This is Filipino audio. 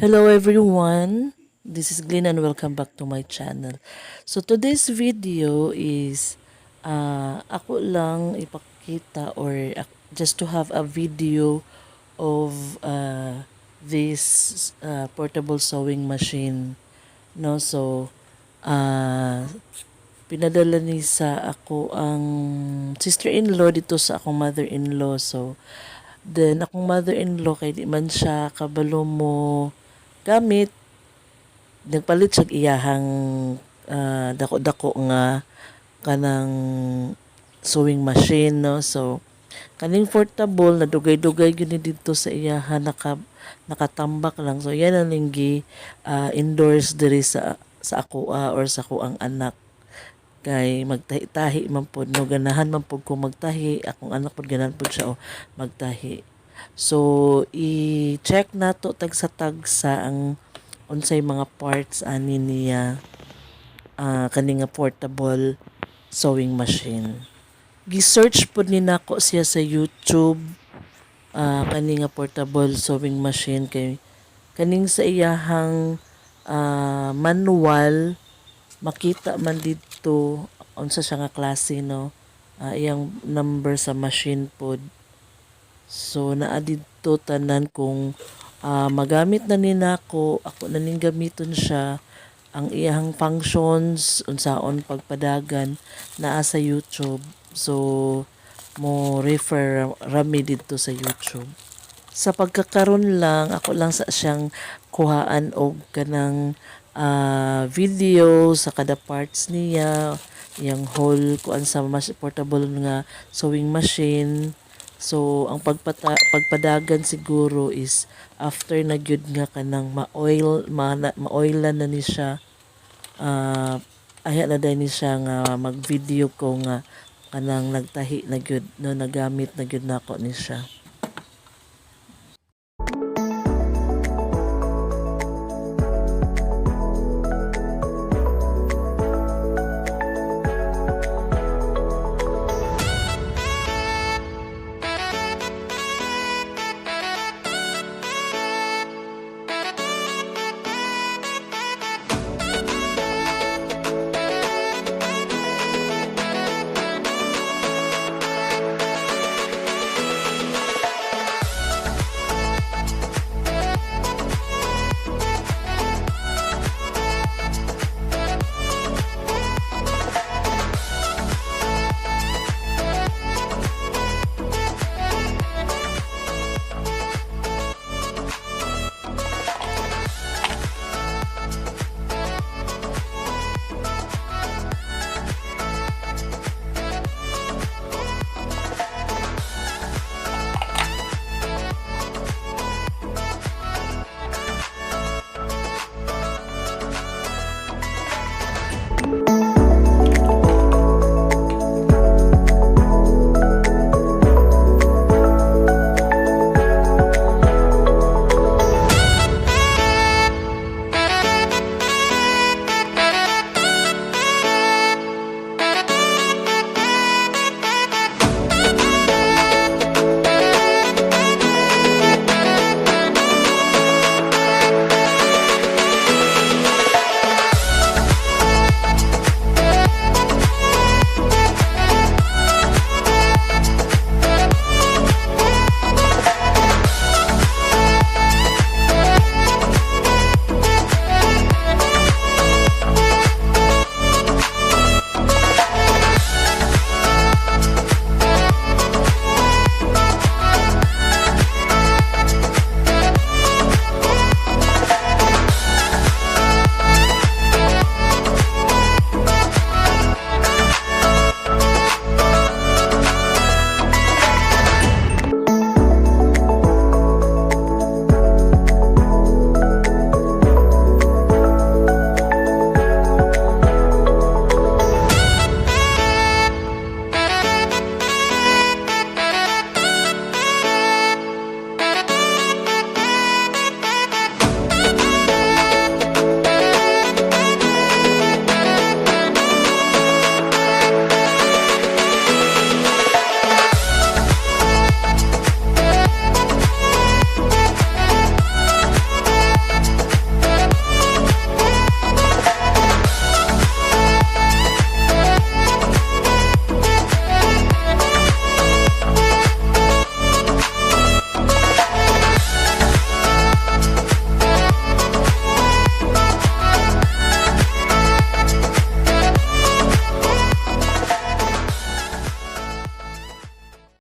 Hello everyone, this is Glenn and welcome back to my channel. So today's video is ako lang ipakita or just to have a video of this portable sewing machine. No, so uh, pinadala ni sa ako ang sister-in-law dito sa akong mother-in-law. So then akong mother-in-law kay di man siya kabalo mo gamit, nagpalit siya iyahang dako-dako nga kanang sewing machine, no. So kaning portable na dugay-dugay gyud ni dito sa iyahan, nakatambak lang. So yan ang linggi endorse diri sa ako or sa ko ang anak, kay magtahi-tahi man pod, no, ganahan man pod ko magtahi, akong anak pod ganahan pod siya magtahi. So i-check nato tag sa ang unsay mga parts ani niya kani nga portable sewing machine. Gi-search pod ni nako siya sa YouTube, kani nga portable sewing machine, kay kaning sa iyahang manual makita man dito unsa siya nga klase, no. Iyang number sa machine pod. So naa dito tanan kung magamit na ni nako, ako na ning gamiton siya, ang iyang functions unsaon pagpadagan naa sa YouTube. So mo refer rami dito sa YouTube. Sa pagkakaroon lang ako lang sa siyang kuhaan og kanang video sa kada parts niya, yang whole kuan sa portable nga sewing machine. So ang pagpadagan siguro is after na gyud nga kanang ma-oilan na ni siya, aya na dahil ni siya nga mag-video ko nga kanang nagtahi na gyud, no, nagamit na gyud nako ni siya.